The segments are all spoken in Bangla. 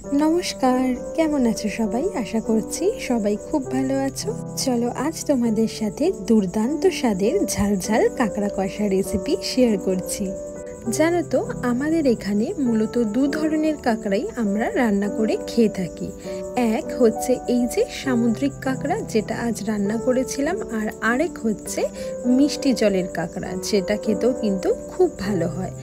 নমস্কার, কেমন আছো সবাই? আশা করছি সবাই খুব ভালো আছো। চলো আজ তোমাদের সাথে দুর্দান্ত স্বাদের ঝাল ঝাল কাঁকড়া কষা রেসিপি শেয়ার করছি। জানো তো, আমাদের এখানে মূলত দু ধরনের কাঁকড়াই আমরা রান্না করে খেয়ে থাকি। এক হচ্ছে এই যে সামুদ্রিক কাঁকড়া, যেটা আজ রান্না করেছিলাম, আর আরেক হচ্ছে মিষ্টি জলের কাঁকড়া, যেটা খেতেও কিন্তু খুব ভালো হয়।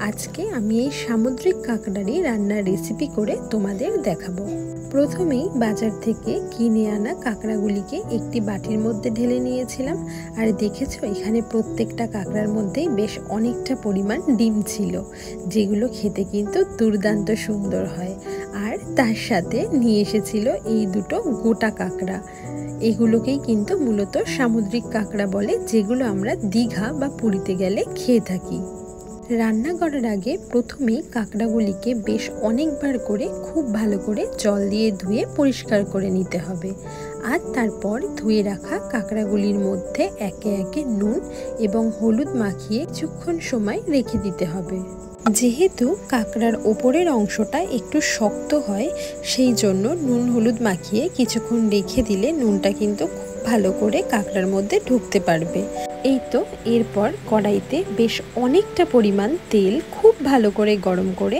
আজকে আমি এই সামুদ্রিক কাঁকড়ারই রান্নার রেসিপি করে তোমাদের দেখাবো। প্রথমেই বাজার থেকে কিনে আনা কাঁকড়াগুলিকে একটি বাটির মধ্যে ঢেলে নিয়েছিলাম। আর দেখেছো, এখানে প্রত্যেকটা কাঁকড়ার মধ্যেই বেশ অনেকটা পরিমাণ ডিম ছিল, যেগুলো খেতে কিন্তু দুর্দান্ত সুন্দর হয়। আর তার সাথে নিয়ে এসেছিল এই দুটো গোটা কাঁকড়া। এগুলোকেই কিন্তু মূলত সামুদ্রিক কাঁকড়া বলে, যেগুলো আমরা দীঘা বা পুরীতে গেলে খেয়ে থাকি। রান্না করার আগে প্রথমেই কাঁকড়াগুলিকে বেশ অনেকবার করে খুব ভালো করে জল দিয়ে ধুয়ে পরিষ্কার করে নিতে হবে। আর তারপর ধুয়ে রাখা কাঁকড়াগুলির মধ্যে একে একে নুন এবং হলুদ মাখিয়ে কিছুক্ষণ সময় রেখে দিতে হবে। যেহেতু কাঁকড়ার ওপরের অংশটা একটু শক্ত হয়, সেই জন্য নুন হলুদ মাখিয়ে কিছুক্ষণ রেখে দিলে নুনটা কিন্তু খুব ভালো করে কাঁকড়ার মধ্যে ঢুকতে পারবে। এই তো এরপর কড়াইতে বেশ অনেকটা পরিমাণ তেল খুব ভালো করে গরম করে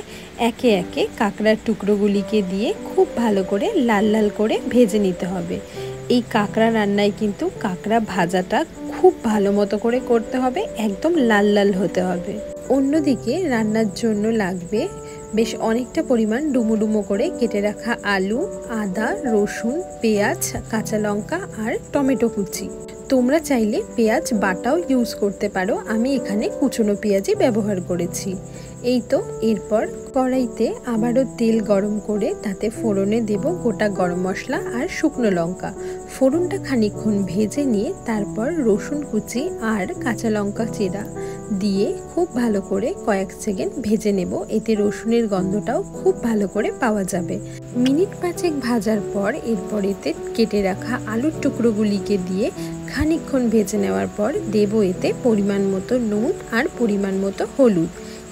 একে একে কাঁকড়ার টুকরোগুলিকে দিয়ে খুব ভালো করে লাল লাল করে ভেজে নিতে হবে। এই কাঁকড়া রান্নায় কিন্তু কাঁকড়া ভাজাটা খুব ভালো মতো করে করতে হবে, একদম লাল লাল হতে হবে। অন্যদিকে রান্নার জন্য লাগবে বেশ অনেকটা পরিমাণ ডুমো ডুমো করে কেটে রাখা আলু, আদা, রসুন, পেঁয়াজ, কাঁচা লঙ্কা আর টমেটো কুচি। তোমরা চাইলে পেঁয়াজ বাটাও ইউজ করতে পারো, আমি এখানে কুচনো পেঁয়াজই ব্যবহার করেছি। এই তো এরপর কড়াইতে আবারও তেল গরম করে তাতে ফোড়নে দেব গোটা গরম মশলা আর শুকনো লঙ্কা। ফোড়নটা খানিকক্ষণ ভেজে নিয়ে তারপর রসুন কুচি আর কাঁচা লঙ্কা চেরা দিয়ে খুব ভালো করে কয়েক সেকেন্ড ভেজে নেব। এতে রসুনের গন্ধটাও খুব ভালো করে পাওয়া যাবে। মিনিট পাঁচেক ভাজার পর এরপর এতে কেটে রাখা আলুর টুকরোগুলিকে দিয়ে খানিকক্ষণ ভেজে নেওয়ার পর দেব এতে পরিমাণ মতো নুন আর পরিমাণ মতো হলুদ।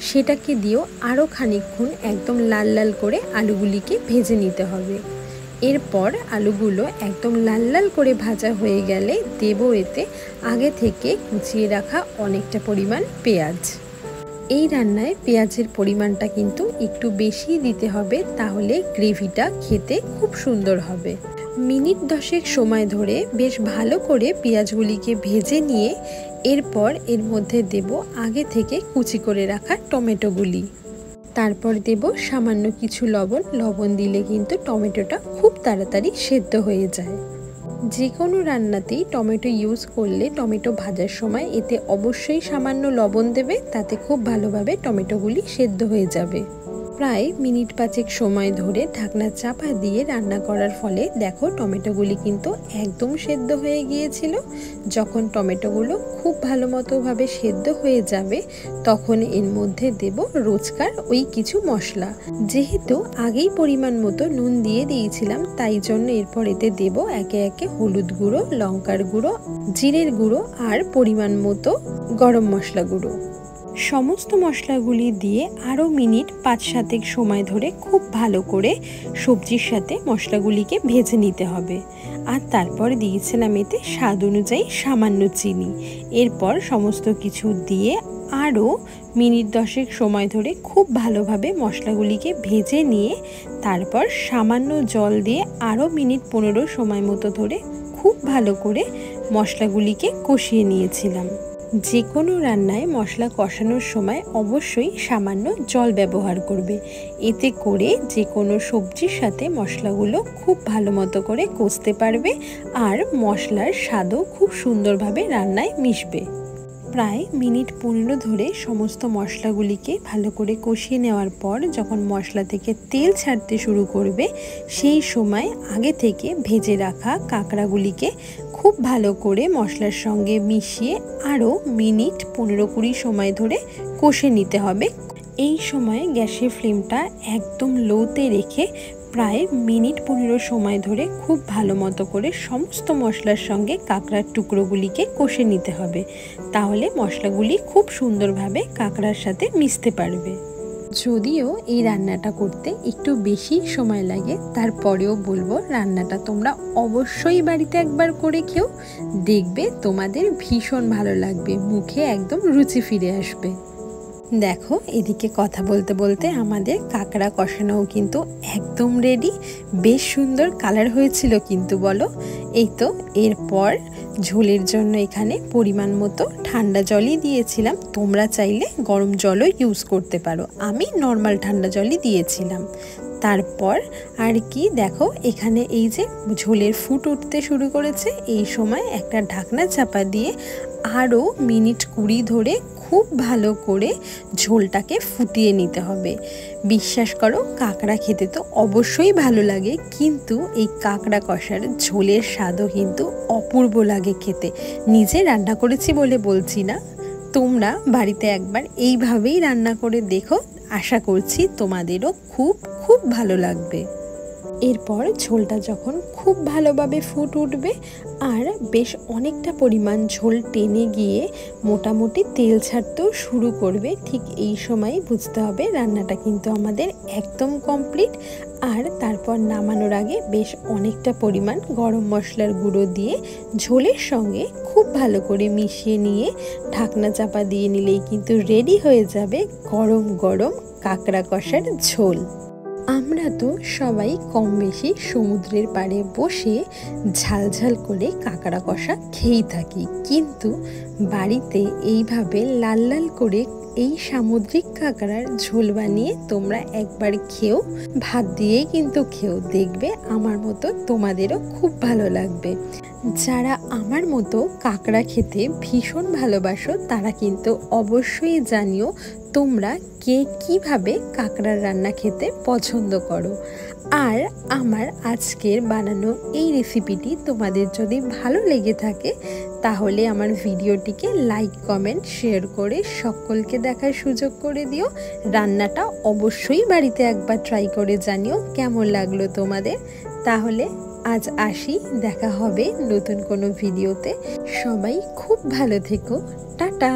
সেটাকে দিয়েও আরও খানিকক্ষণ একদম লাল লাল করে আলুগুলিকে ভেজে নিতে হবে। এরপর আলুগুলো একদম লাল লাল করে ভাজা হয়ে গেলে দেব এতে আগে থেকে কুচিয়ে রাখা অনেকটা পরিমাণ পেঁয়াজ। এই রান্নায় পেঁয়াজের পরিমাণটা কিন্তু একটু বেশি দিতে হবে, তাহলে গ্রেভিটা খেতে খুব সুন্দর হবে। মিনিট 10 সময় ধরে বেশ ভালো করে পেঁয়াজগুলিকে ভেজে নিয়ে এরপর এর মধ্যে দেব আগে থেকে কুচি করে রাখা টমেটোগুলি। তারপর দেব সামান্য কিছু লবণ দিলে কিন্তু টমেটোটা খুব তাড়াতাড়ি সেদ্ধ হয়ে যায়। যে কোনো রান্নাতেই টমেটো ইউজ করলে টমেটো ভাজার সময় এতে অবশ্যই সামান্য লবণ দেবে, তাতে খুব ভালোভাবে টমেটোগুলি সেদ্ধ হয়ে যাবে। প্রায় মিনিট পাঁচেক সময় ধরে ঢাকনা চাপা দিয়ে রান্না করার ফলে দেখো টমেটোগুলি কিন্তু একদম সেদ্ধ হয়ে গিয়েছিল। যখন টমেটোগুলো খুব ভালো মতোভাবে সেদ্ধ হয়ে যাবে তখন এর মধ্যে দেব রোজকার ওই কিছু মশলা। যেহেতু আগেই পরিমাণ মতো নুন দিয়ে দিয়েছিলাম, তাই জন্য এরপর এতে দেব একে একে হলুদ গুঁড়ো, লঙ্কার গুঁড়ো, জিরের গুঁড়ো আর পরিমাণ মতো গরম মশলা গুঁড়ো। সমস্ত মশলাগুলি দিয়ে আরও মিনিট 5-7 সময় ধরে খুব ভালো করে সবজির সাথে মশলাগুলিকে ভেজে নিতে হবে। আর তারপর দিয়েছিলাম এতে স্বাদ অনুযায়ী সামান্য চিনি। এরপর সমস্ত কিছু দিয়ে আরও মিনিট 10 সময় ধরে খুব ভালোভাবে মশলাগুলিকে ভেজে নিয়ে তারপর সামান্য জল দিয়ে আরও মিনিট 15 সময় মতো ধরে খুব ভালো করে মশলাগুলিকে কষিয়ে নিয়েছিলাম। যে কোনো রান্নায় মশলা কষানোর সময় অবশ্যই সামান্য জল ব্যবহার করবে। এতে করে যে কোনো সবজির সাথে মশলাগুলো খুব ভালো মতো করে কষতে পারবে আর মশলার স্বাদও খুব সুন্দরভাবে রান্নায় মিশবে। প্রায় মিনিট 15 ধরে সমস্ত মশলাগুলিকে ভালো করে কষিয়ে নেওয়ার পর যখন মশলা থেকে তেল ছাড়তে শুরু করবে, সেই সময় আগে থেকে ভেজে রাখা কাঁকড়াগুলিকে খুব ভালো করে মশলার সঙ্গে মিশিয়ে আরও মিনিট 15-20 সময় ধরে কষে নিতে হবে। এই সময় গ্যাসের ফ্লেমটা একদম লোতে রেখে প্রায় মিনিট 15 সময় ধরে খুব ভালো মতো করে সমস্ত মশলার সঙ্গে কাঁকড়ার টুকরোগুলিকে কষে নিতে হবে। তাহলে মশলাগুলি খুব সুন্দরভাবে কাঁকড়ার সাথে মিশতে পারবে। যদিও এই রান্নাটা করতে একটু বেশি সময় লাগে, তারপরেও বলবো রান্নাটা তোমরা অবশ্যই বাড়িতে একবার করে খেও, দেখবে তোমাদের ভীষণ ভালো লাগবে, মুখে একদম রুচি ফিরে আসবে। দেখো এদিকে কথা বলতে বলতে আমাদের কাঁকড়া কষানোও কিন্তু একদম রেডি। বেশ সুন্দর কালার হয়েছিল কিন্তু বলো। এই তো এরপর ঝোলের জন্য এখানে পরিমাণ মতো ঠান্ডা জলই দিয়েছিলাম, তোমরা চাইলে গরম জলও ইউজ করতে পারো, আমি নর্মাল ঠান্ডা জলই দিয়েছিলাম। তারপর আর কি দেখো এখানে এই যে ঝোলের ফুট উঠতে শুরু করেছে, এই সময় একটা ঢাকনা চাপা দিয়ে আরও মিনিট 20 ধরে খুব ভালো করে ঝোলটাকে ফুটিয়ে নিতে হবে। বিশ্বাস করো কাঁকড়া খেতে তো অবশ্যই ভালো লাগে, কিন্তু এই কাঁকড়া কষার ঝোলের স্বাদও কিন্তু অপূর্ব লাগে খেতে। নিজে রান্না করেছি বলে বলছি না, তোমরা বাড়িতে একবার এইভাবেই রান্না করে দেখো, আশা করছি তোমাদেরও খুব খুব ভালো লাগবে। এরপর ঝোলটা যখন খুব ভালোভাবে ফুট উঠবে আর বেশ অনেকটা পরিমাণ ঝোল টেনে গিয়ে মোটামুটি তেল ছাড়তেও শুরু করবে, ঠিক এই সময় বুঝতে হবে রান্নাটা কিন্তু আমাদের একদম কমপ্লিট। আর তারপর নামানোর আগে বেশ অনেকটা পরিমাণ গরম মশলার গুঁড়ো দিয়ে ঝোলের সঙ্গে খুব ভালো করে মিশিয়ে নিয়ে ঢাকনা চাপা দিয়ে নিলেই কিন্তু রেডি হয়ে যাবে গরম গরম কাঁকড়া কষার ঝোল। আমরা তো সবাই কম বেশি সমুদ্রের পাড়ে বসে ঝালঝাল করে কাঁকড়া কষা খেয়েই থাকি, কিন্তু বাড়িতে এইভাবে লাল লাল করে এই সামুদ্রিক কাঁকড়ার ঝোল বানিয়ে তোমরা একবার খেও, ভাত দিয়েই কিন্তু খেও, দেখবে আমার মতো তোমাদেরও খুব ভালো লাগবে। যারা আমার মতো কাঁকড়া খেতে ভীষণ ভালোবাসো তারা কিন্তু অবশ্যই জানিও তোমরা কে কিভাবে কাঁকড়ার রান্না খেতে পছন্দ করো। আর আমার আজকের বানানো এই রেসিপিটি তোমাদের যদি ভালো লেগে থাকে তাহলে আমার ভিডিওটিকে লাইক কমেন্ট শেয়ার করে সকলকে দেখার সুযোগ করে দিও। রান্নাটা অবশ্যই বাড়িতে একবার ট্রাই করে জানিও কেমন লাগলো তোমাদের। তাহলে আজ আসি, দেখা হবে নতুন কোনো ভিডিওতে। সবাই খুব ভালো থেকো, টাটা।